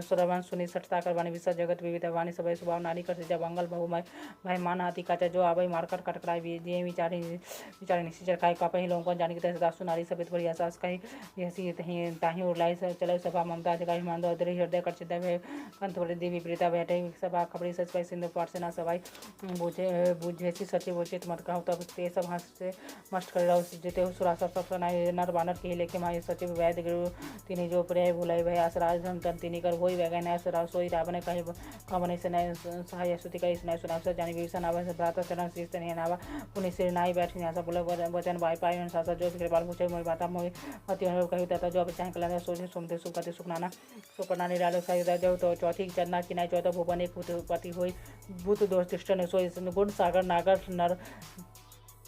सुरवन सुनी सठता कर वाणी विसर जगत विविध वाणी सब स्वभाव नारी कर जब अंगल बहुमय भाई मान हाथी काचा जो आबई मारकर कटकराई जे विचारी निश्चर खाए कापे ही लोगों को जाने की तरह दासु नारी सबित बड़ी आसास कही जैसी ताही उड़लाई चले सभा ममता जगाई मांदो अदरी हृदय कर चिदा भय कंठ बड़ी देवी प्रीता बैठे सभा खबरी सच कही सिंधु पाठ से ना सवाई बुझे सचिव उचित मत कहूँ तब ते सब हंस से मस्त कर रहा जिते सुरा सब सुनाई नर बानर के लेके माई सचिव वैद्य गुरु तिनी जो पर्याय भुलाई भय असराज धन तन तिनी कर होई वैगन असरा सोई रावण कहे कमने से नय सहाय सुति कही सुनाई सुनाव से जानी विभीषण आवा से भ्राता चरण शीर्ष नहीं नावा पुनि सिर नाई बैठी न्यासा बोले वचन भाई पाई अनुसार जो कृपाल पूछे मोहि बाता मोहि मति अनुभव कही तथा जो अब चाहे कल्याण सोचे सुमते सुखते सुखनाना सुप्रणानी डालो सायुदा जो तो चौथी चन्ना किनाई चौथा भुवन एक पति होई भूत दोष तिष्ठ ने सोई गुण सागर नागर नर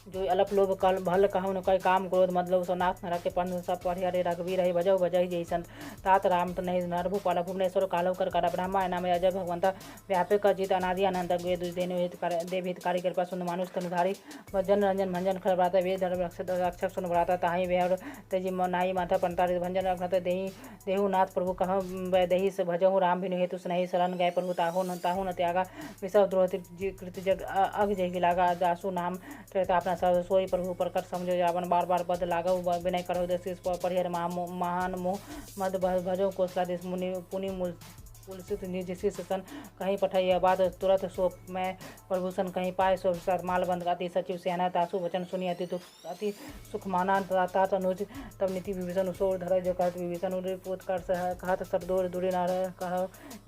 जो अलप लोभ कल भल कहु न कई काम क्रोध मतलब सोनाथ नर के पंथ सब परिहरे रघुवीर रही बजौ बजई जैसन तात राम तो नहीं नर भूपाल भुवनेश्वर कालव कर ब्रह्मा नाम अजय भगवंता व्यापक जित अनादि अनंत वेद देव हितकारी कृपा सुन मानुष तनुधारी जन रंजन भंजन खर भ्राता वेद रक्षक सुन भ्राता ताहि वेहर तेजी नाई माथा पंतारित भंजन रघुनाथ देहु नाथ प्रभु कह वैदेही से भजहु राम बिनु हेतु स्नेही शरण गए प्रभु ताहु न त्यागा विषव द्रोह कृत जग अग जय लागा दासु नाम अपना सोई प्रभु प्रकट समझो जावन बार बार बद लागो विनय करो देश परिहर महान मोह मद भजो कोसला देश मुनि पुनि पुलसित निज सन कहीं पठाइया बाद तुरंत सो मैं प्रभूषण कहीं पाए सो साथ मालबंद अति सचिव सेना तासु वचन सुनी अति सुख माना तात अनुज तब नीति विभीषण उसोर धर जो कहत विभीषण पूत कर कहत सब दूर दूरी न कह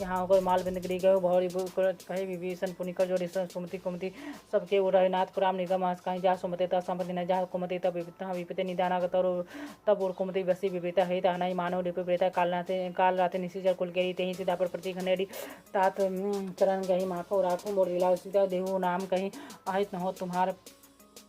यहाँ होकर मालबंद गिरी गयो भौरी कहे विभीषण पुनिकर जोड़ी सुमति कुमति सबके उड़े नाथ पुराम निगम कहीं जा सुमते तब संपत्ति न जा कुमति तब विपते निदान तब उर कुमति बसी विपरीता हित नहीं मानव विपरीता काल राते निशिचर कुल केरी तेही सीधा प्रति खनेरी तात चरण गही माखो राखो मोर विलास सीता देहु नाम कहीं आहित न हो तुम्हार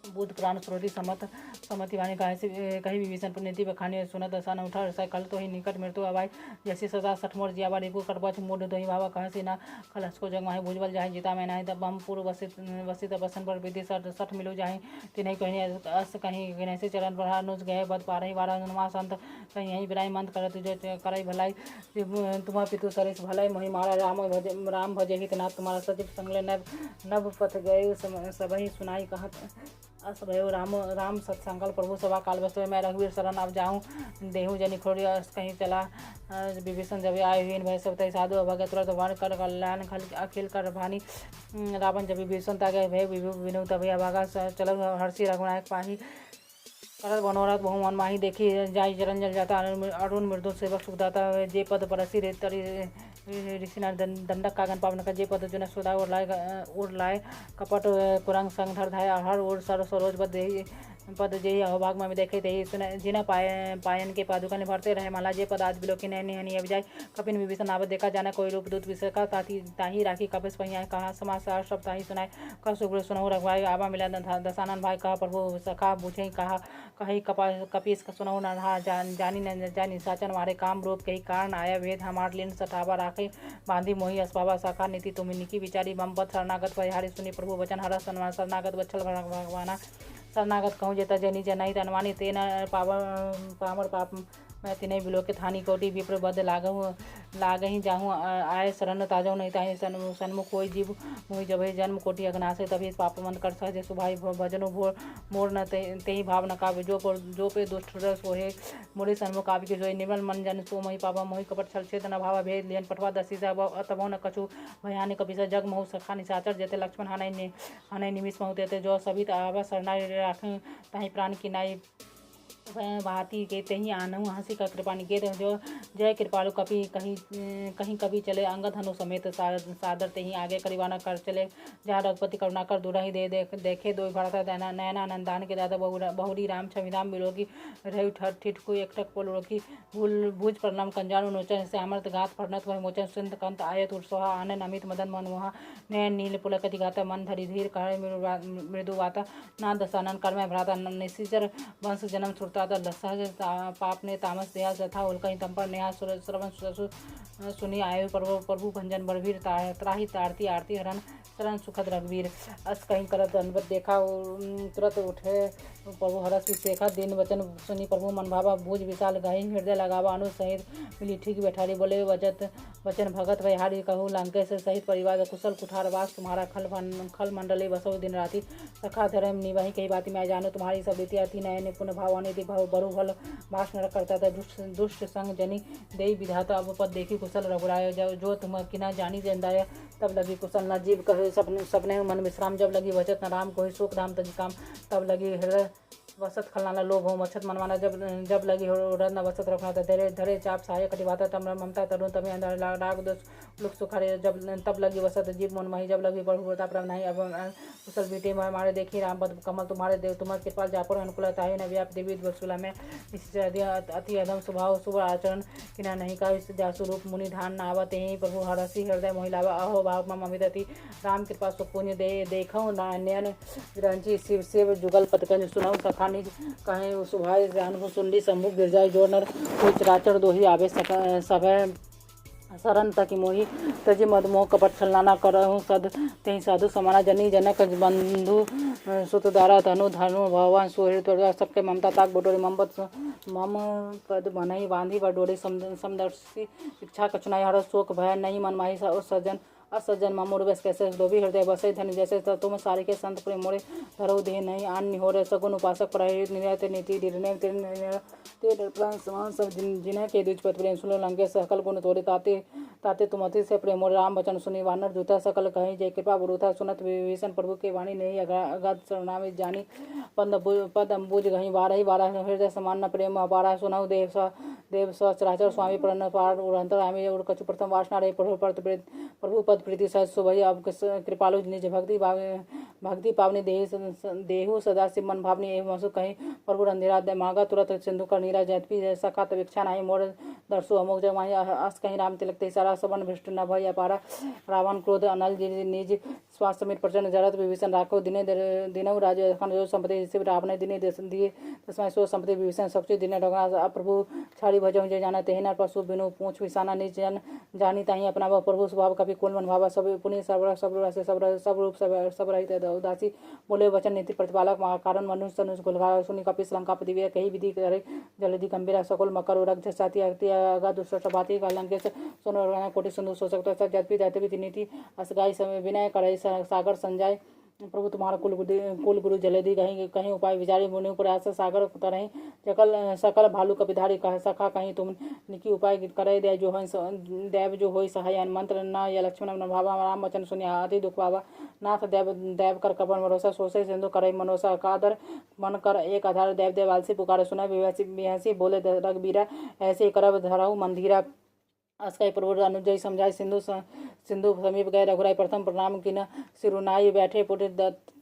बुद्ध प्राण स्रोती समति वाणी कही विभीषण पुण्यति बखानी सुनत सन उठा रसाय कल तो ही निकट मृत्यु अवाई जैसी सदा सठमोर जियाबा रिपु कटबच मूड दोही बाबा कहसी ना खलस को जग माही भुजबल जाहि जीता मैं नाही तब हम पूर्व वसित बसन पर विधि सठ मिलु जाहि तिन्हीं कहीं अस कहीं गणेश चरण पर अनुज गए बद पारही वारा नुमा संत कहीं यही बिराई मंद करत जो करई भलाई तुम्हार पितु सरेश भलाई मोहि मारा राम भजे हित नाथ तुम्हारा सचिव संगले नभ पथ गए सबही सुनाई कहत अस भयो राम सत्संकल्प प्रभु सभा काल बसवे मैं रघुवीर शरण अब जाऊँ देहूँ जनि खोड़ी अस कहीं चला विभीषण जब आए हुए भय सब तय साधु अभग तुरंत वाण कर कल्याण अखिल कर भानी रावण जब विभीषण तागे भय विनु तभी अभागा चल हर्षि रघुनायक पाही करत मनोरथ बहु मन माही देखी जाई जरंजन जाता अरुण मृदु सेवक सुखदाता जे पद परसी रे तरी ऋषि दंडक कागन पावन का जे पद जुन सुधा उड़ लाए कपट कुरंग संग धर धाय हर उड़ सर सरोज पद जेहि अहोभाग में देखे ते जिना पायन के पादुका ने भरते रहे माला जे पद आज बिलोकी नैनी हनी अब जाय कपिन विभीषण आवत देखा जाना कोई रूप दूत विषय का ताही राखी कपिस पहिया कहा समाचार सब ताही सुनाए कह सुग्र सुनहु रघुभाई आवा मिला दसानन भाई कहा प्रभु सखा बुझे कहा कही कपीस सुनहु नहा जानी न जानी साचन मारे काम रूप कही कारण आया वेद हमार लिन सठावा राखे बांधी मोही अस्पावा सखा नीति तुम निकी विचारी मम पद शरणागत परिहारी सुनी प्रभु वचन हर सन्मान शरणागत वत्सल भगवाना शरणागत कहूँ जेता जनी जनाई तनवानी तेन पामर पाप मैं तिने बिलो के थानी कोटि विप्र बद लागही जाहूँ आय शरण ताजऊ नहीं ताही सन्मुख कोई जीव मुहि जब जन्म कोटि अग्नाशे तभी पाप मन कर सहजे सुभाई भजनो भोर मोर न तेही भाव न काव्य जो पे दुष्ट रस होहे मोरे सन्मुख काव्य के जोई निर्मल मन जन सो मही पापा मोहि कपट छल छेद न भावा भेद लियन पटवा दसी अतभो न कछु भयानि कपिसा जग महु सखा निशाचर जेते लक्ष्मण हनय निमिष महु तेते जो सभी आवा शरणाई राखें ताही प्राण की नाई भांति के तही आनहु हंसी का कृपा निकेत जो जय कृपालु कपि कहीं कभी चले अंगद हनु समेत सादर तही आगे करीवाना कर चले जहाँ रघुपति करुणा कर दूरही देखे दो भरता नैना नंदान के दादा बहुरी राम छविधाम बिलोकी रही ठिठकु एकटक पोल रोकी भूज प्रणाम कंजाणु नोचन से अमृत गात फरनत वह मोचन सिंध कंत आयत उत्सोहा आनंद अमित मदन मनमोहा नैन नील पुलकति गाता मन धरी धीर कहे मृदु वाता ना दसानन कर्म भ्राता निशिचर वंश जन्म छुड़ता सहज पाप ने तामस दया तथा उल्कहीं तम पर नेहा श्रवण सुनी आयु प्रभु भंजन बलवीर त्राही तारती आरती हरण शरण सुखद रघुवीर अस कहीं करत दंडवत देखा तुरंत उठे प्रभु हरस देखा दिन वचन सुनी प्रभु मन भावा भूज विशाल गही हृदय लगावा अनु सहित मिली ठीक बैठारी बोले वचन भगत वहारी कहू लंके से सहित परिवार कुशल कुठार वास तुम्हारा खल मंडले बसो दिन राति सखा धर्म निवाही कही बाती मैं जानू तुम्हारी सब रीति अति नय निपुण भाव अनिति भाव बरु भल भाषण करता था दुष्ट संग जनी देई विधाता अब पद देखी कुशल रघुराय जो तुम किना जानी जंदाय तब लगी कुशल न जीव कहे सपने मन विश्राम जब लगी वचत न राम कोई सुख धाम तजी काम तब लगी हृदय वसत खलनाला लोभ हो मच्छत मनवाना जब लगी उड़न वसत रखना था धरे चाप सहाय कटिवाता तम ममता तरुण तमें अंदर राग दोष लुक सुखारे जब तब लगी वसत जीव मन मही जब लगी प्रभु प्रताप नहीं अब कुशल बेटे मारे देखी राम पद कमल तुम्हारे देव तुम्हारे कृपा जापुर अनुकूलता है न व्याप देवी वसुला में अति अधम स्वभाव शुभ आचरण किना नहीं का जासु रूप मुनि धान नावत ही प्रभु हरसी हृदय महिलावा अहो भाव मम अमिदति राम कृपा सुपुण्य देखो नयन विरंची शिव शिव जुगल पतकंज सुनाऊ सखा निज कहे सुभाय अनुभव सुनली सम्मुख गिरजाई जो नर कोई चराचर दोही आवे सभय शरण तक मोही तजी मदमोह कपट छलना करहु सद तेहि साधु समाना जनी जनक बंधु सुत दारा धनु धनु भगवान सुहृद सबके ममता ताक बटोरी मम पद बनई बांधी बडोरी समदर्शी इच्छा कछुनाई हर शोक भय नहीं मन माही सज्जन असज्जन मामूर बस कैसे लोभी हृदय बसे धन जैसे तुम सारे के संत प्रेम मोरे धरो देह नहीं आन हो रहे सगुन उपासक प्राहित निर्णय नीति निर्णय समान सब जिन्हें के द्विजपत प्रेम सुनो लंके सकल गुण तोड़े ताते तुम अति से प्रेम और राम वचन सुनी वानर जूता सकल कहीं जय कृपा बुरुथा सुनत विभीषण प्रभु के वाणी नहीं अगाध शरणामित जानी पद अम्बुज गही बारह हृदय समान प्रेम अपारा सुनऊ देव सचराचर स्वामी प्रण पार उड़ंतर आमी और कछु प्रथम वासना रही प्रभु पद प्रीति सह सुभय अब कृपालु निज भक्ति पावनी देहु सदा शिव मन भावनी एवं मसु कहीं प्रभु रंधिरा मागा तुरंत सिंधु कर नीरा जैतपी सखा तब इच्छा नहीं मोर दर्शु अमुक जग माही अस कहीं राम तिलक ते सारा सबन भ्रष्ट न भय अपारा रावण क्रोध अनल निज स्वास्थ्य समेत प्रचंड जरत विभीषण राखो दिनऊ राज जो संपत्ति शिव रावण दिने दिए तस्माय सो संपत्ति विभीषण सबसे दिन रघुना प्रभु छाड़ी भजऊ जय जाना तेहना पशु बिनु पूछ विसाना निज जन जानी ताही अपना प्रभु स्वभाव कभी कुल मन भावा सब पुण्य सब रूप सब रहित उदासी बोले वचन नीति प्रतिपालक कारण मनुष्य तनुष गुलघा सुनि कपिस लंका दिव्य कही विधि करे जलधि गंभीर सकल मकर उरग साथी अगा दुष्ट बाती लंकेश सोनो कोटि सिंधु शोषक जदपि दैतवी नीति असगाई समय विनय करे सागर संजय प्रभु तुम्हारा कुल गुरु जलेदी कहीं कहीं उपाय विचारी मुनि प्रयास सागर तरही सकल सकल भालू कपिधारी कह सखा कहीं तुम निकी उपाय करे दे जो देव जो होई सहाय मंत्र न या लक्ष्मण न भावा राम वचन सुनिया अति दुख पावा नाथ देव देव कर कपन भरोसा सोसे सिंधु करे मनोसा कादर मन कर एक आधार देव देव आलसी पुकारे सुना बिहसी बोले रघबीरा ऐसे करब धरऊ मंदिरा अस्कई प्रभु अनुजय समझाई सिंधु सिंधु समीप गए रघुराई प्रथम प्रणाम किन सिरुनाई बैठे पुट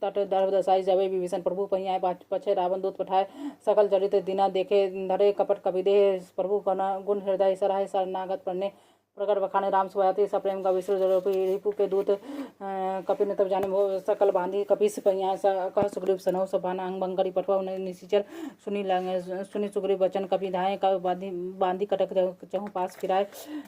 तट दर्भ दसाई जबे विभीषण प्रभु पही आए पछे रावण दूत पठाए सकल चरित दिना देखे धरे कपट कपिदे प्रभु गुण हृदय सराय शरणागत पढ़ने प्रकट बखाने राम सुहाती सप्रेम का विश्व रिपु के दूत कपिन तब जाने सकल बांधी कपिस पहिया कह सुग्रीव सनौ सभान अंग बंगरी पठवा निशिचर सुनी सुग्रीव वचन कपि धाये बांधी कटक चहु पास फिराए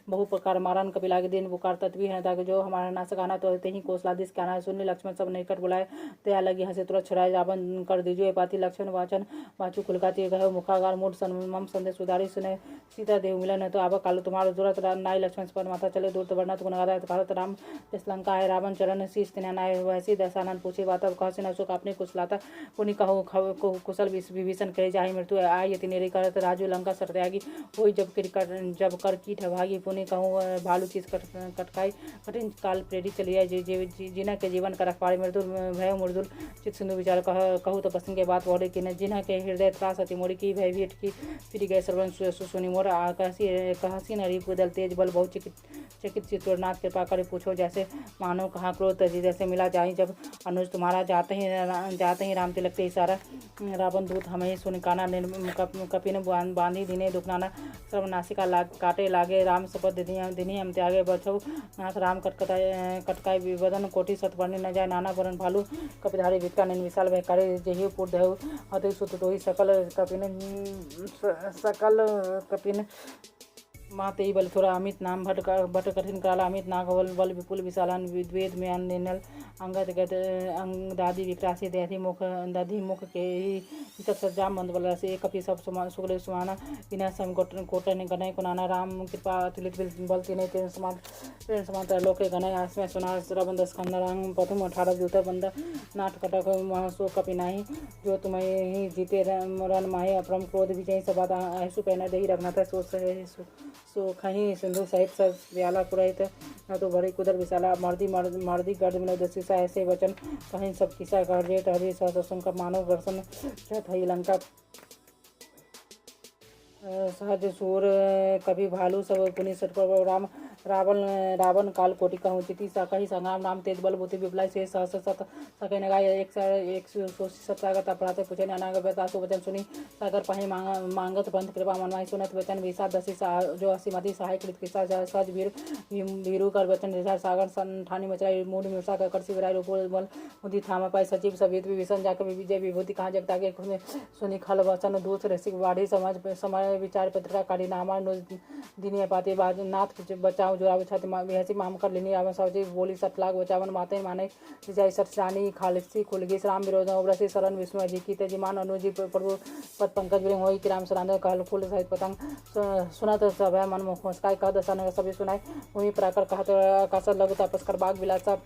बहु प्रकार मारन कपि लागे दिन पुकार तत्वी है ताकि जो हमारा नाश गाना तो तेही कोसलादिस कहना सुनी लक्ष्मण सब निकट बुलाए दया लगी हंसे तुरंत छुड़ाए रावण कर दीजिए पाती लक्ष्मण वाचन वाचु कुलकाती कहो मुखागार मूड मम संदेश उदारी सुने सीता देव मिलन है तो आब काल तुम्हारा जरूरत नाई लक्ष्मण पर माता चले दूर तो बढ़ना तो भारत राम जिस लंका है रावण चरण शीश तिना नाय वैसी दशानन पूछे बात कह से नशोक अपने कुशलाता पुनि कहो कुशल विभीषण कहे जाहि मृत्यु आय यति नेरी करत राजू लंका सरत्यागी होई जब कर कीट भागी पुनि कहूँ भालू चीज कटकाई कठिन काल प्रेरित चलिए जिन्ह के जीवन का रखवाड़ी मृदुल भय मृदुल चित सिंधु विचार कहू तो पसंद के बात बोले कि जिन्ह के हृदय त्रास अति मोड़ी की भय भीट की फिर गए सर्वन सुनी मोर कहसी नरी पुदल तेज बल बहुत चकित चित्तौड़नाथ कृपा करे पूछो जैसे मानो कहाँ क्रोध जैसे मिला जाहि जब अनुज तुम्हारा जाते ही राम तिलक के इशारा रावण दूत हमें सुन काना कपिन बांधी दिने दुखनाना सर्वनाशिका काटे लागे राम शपथ दिनी हम त्यागे बछौ नाथ राम कटकाय विवदन कोटि सतवर्णी न जाय नाना वरण भालू कपिधारी वित्का निन विशाल भय करे जेहि पुर देहु अति सुत तोहि सकल कपिन माते बल थोड़ा अमित नाम भट कठिन काला अमित नागवल बल विपुल विशालन वेद में अनिल अंगद गद अंगदादि विक्रासी दधि मुख के ही सज्जा मंद बल से कपि सब सुगल सुमाना बिना सम कोटन गणय कुनाना राम कृपा अतुलित बल तीन समान लोके गणय आसमें सुना श्रवण स्कंद रंग प्रथम 18 जूता बंद नाट कटक महासो कपि नाही जो तुम्हें ही जीते रन माहे अपरम क्रोध विजय सभा ऐसु पहना दही रखना था सो खही सिंधु सहित सब व्याला पुरहित न तो भरी कुदर विशाला मर्दी गर्द मिलो दशीसा ऐसे वचन कहीं सब किसा कर रेट हरि सुन का मानव दर्शन थई लंका सहज सूर कभी भालू सब पुनि सटपर राम रावण काल कोटि कहूँ तिथि कही संग्राम राम तेज बल बुद्धि विप्लय से सहस सके नगाय एक सत्यागत अपराध पूछे अनागता वचन सुनी सागर पहे मांगत बंध कृपा मनवाई सुनत वचन विषा दसी जो असीमति सहाय कृत किसा सज वीरु कर वचन रिसा सागर संठानी मचराई मूड मिर्सा कर करसी विराय रूप बल मुदि थामा पाई सचिव सवित विभीषण जाकर विजय विभूति कहाँ जगता के सुनी खल वचन दूत रसिक बाढ़ी समय विचार पत्रिका काढ़ी नामा दिनी पाते नाथ बचाओ जोराव छत बिहसी माम कर लेनी रावण सवजी बोली सतलाग बचावन माते माने जय सतसानी खालिसी खुलगी राम विरोध ओब्रसी शरण विष्णु जी की तेजिमान अनुजी प्रभु पद पंकज विरंग होई कि राम सरांद कहल फूल सहित पतंग सुनत सब मन मुख मुस्काय कह दसन सभी सुनाई भूमि प्राकर कहत आकाश लघु तपस कर बाग विलासा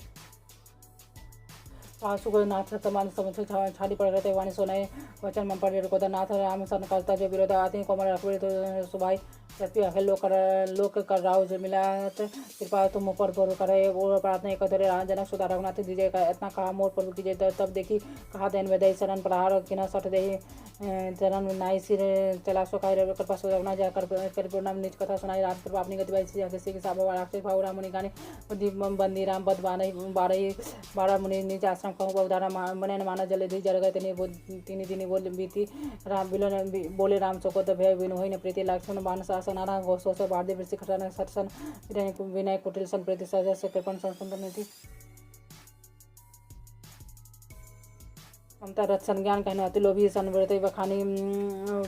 नाथ समान समझ छाड़ी पड़ रहते वाणी सुनाए वचन मन पड़े को नाथ राम सन करता जो विरोध आते कोमल रखबे तो सुभाई सत्य लोक कर राव जो मिलात कृपा तुम ऊपर पर करे और प्रार्थना एक धरे जनक सुधा रघुनाथ दीजिए का इतना कहा मोर प्रभु कीजिए तब देखी कहा देन वेदय शरण प्रहार किना सठ दे चरण नाई सिर चला सो काय कृपा सो रघुनाथ जा कर पूर्णम निज कथा सुनाई राम कृपा अपनी गति बाई जैसे कि साब राक्षस भाव राम मुनि गाने बंदी राम पद बारह मुनि निज आश्रम कहूँ बहुधारा मने माना जले दी जल गए तीन दिन बोल बीती राम बिलन बोले राम चौको भय विनु होई न प्रीति लक्ष्मण बाण सनाना घोषो से बाढ़ वृश्चिक खटाना सटसन विनय कुटिल सन प्रति सजा से कृपण संसंदन नीति ममता रथ संज्ञान कहना अति लोभी संवृत्ति बखानी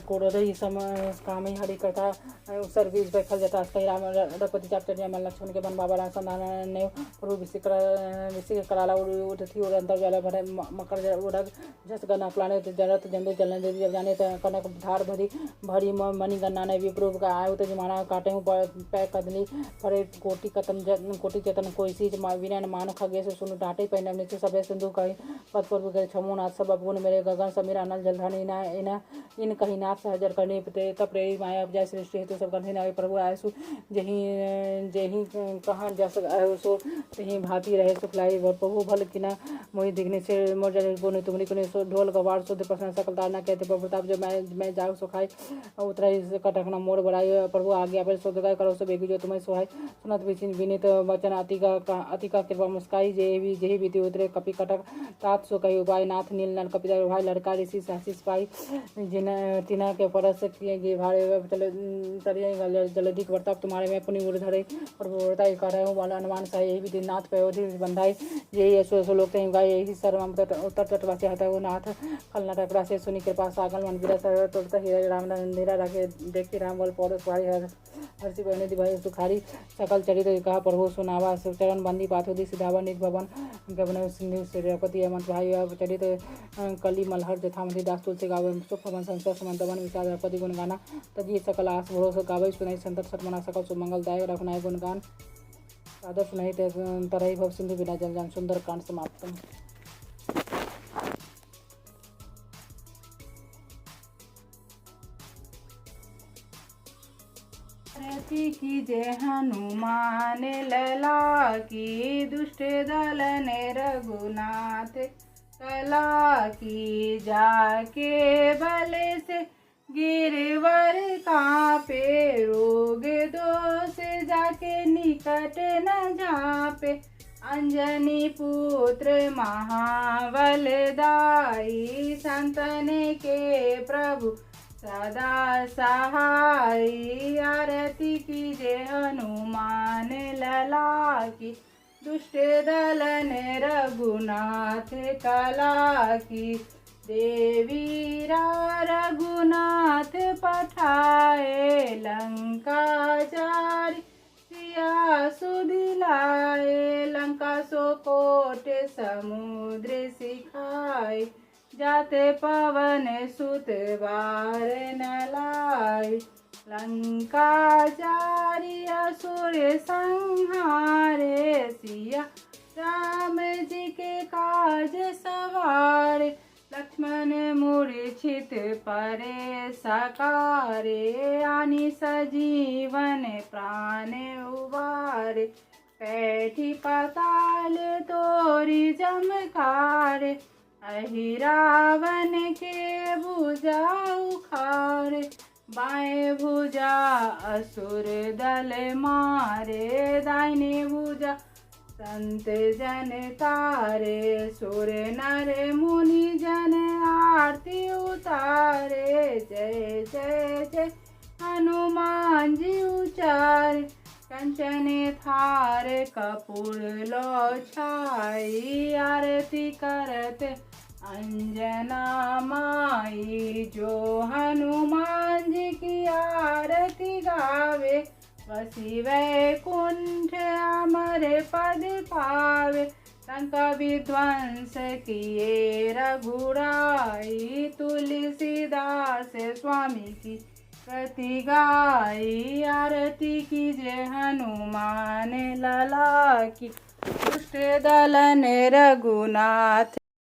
कोरोदय सम कामी हरि कथा उत्सर्ग बीज बैखल जता कही राम रघुपति चापचर्या मन लक्ष्मण के बन बाबा संधान ने प्रभु विषिक कराला उठती और अंतर जल भरे मकर उड़ग जस गना प्लाने जरत जंदे जलन दे जब जाने कनक धार भरी मणि गन्ना ने विप्रूप का आयु तो जमाना काटे हूँ पै कदली परे कोटि चेतन कोई सीज विनयन मान खगे से सुन डांटे पहने नीचे सबे सिंधु कही पद पूर्व करे छमो नाथ सब अवगुण मेरे गगन समीर अनल जलधन इन कहीं नाथ सहजर करनी तब प्रेरी माया जय सृष्टि हेतु सब कंठे नावे प्रभु आयसु जही कहाँ जस आयसु तही भांति रहे सुखलाई प्रभु भल किना मोहि दिखने से मोर जन बोने तुमरी कोने सो ढोल गवार शुद्ध प्रसन्न सकल दाना कहते प्रभु प्रताप जो मैं जाऊ सुखाई उतराई कटकना मोर बढ़ाई प्रभु आज्ञा पर सो गाय करो सो बेगी जो तुम्हें सुहाई सुनत विनीत वचन अति का कृपा मुस्काई जेहि विधि उतरे कपि कटक तात सो कही उपाय नाथ नील नल कपिता भाई लड़का ऋषि साशिष पाई जिन तिना के परस किए गे भाड़े तरिया जलधिक वर्ताप तुम्हारे में पुनि उड़ धरे प्रभुता कर रहे हूँ अनुमान सा यही विधि नाथ पयोधि बंधाई यही ऐसो ऐसो लोग कहीं गाय यही सर्वम उत्तर तटवासी हता वो नाथ खल नटकरा से सुनी कृपा सागल मन गिरा सर तोड़ता हीरा राम अंधेरा रखे देखी राम बल पौर सुहारी हर्षि बहने दिभाई सुखारी सकल चरित कहा प्रभु सुनावा चरण बंदी पाथोदी सिधावा निज भवन गवन सिंधु श्रीपति हेमंत भाई चरित कली मलहर जथामति दास तुलसी गावे सुख मन संस्कार समंत मन विचार रपति गुण गाना तजी सकल आस भरोसा गावे सुनाई संतर सतमना सकल सुमंगल दायक रखनाय गुण गान सादर सुनाई तरही भव सिंधु बिना जल जान सुंदर कांड समाप्तम। की जय हनुमान लला की दुष्ट दल ने रघुनाथ कला की जाके बल से गिरवर कांपे रोग दोष जाके निकट न झापे अंजनी पुत्र महाबल दाई संतन के प्रभु सदा सहाय आरती की जय हनुमान लला की दुष्ट दल ने रघुनाथ कला की देवी रघुनाथ पठाए लंका चारि सिया सुदिलाए लंका सो कोट समुद्र सिखाए जाते पवन सुत बार न लाए लंका जारी असुर संहारे सिया राम जी के काज सवारे लक्ष्मण मूर्छित परे सकारे आनि सजीवन प्राण उबारे पैठी पाताल तोरी जमकारे अहि रावण के भुजा उखारे बाएं भुजा असुर दल मारे दाहिने भुजा संत जन तारे सुर नर मुनि जन आरती उतारे जय जय जय हनुमान जी उचारे कंचन थार कपूर लो छाई आरती करत अंजना माई जो हनुमान जी की आरती गावे वसी वैकुंठ अमर पद पावे लंका विध्वंस किए रघुराई तुलसीदास स्वामी की प्रति गाई आरती की जय हनुमान लला की दुष्ट दलन रघुनाथ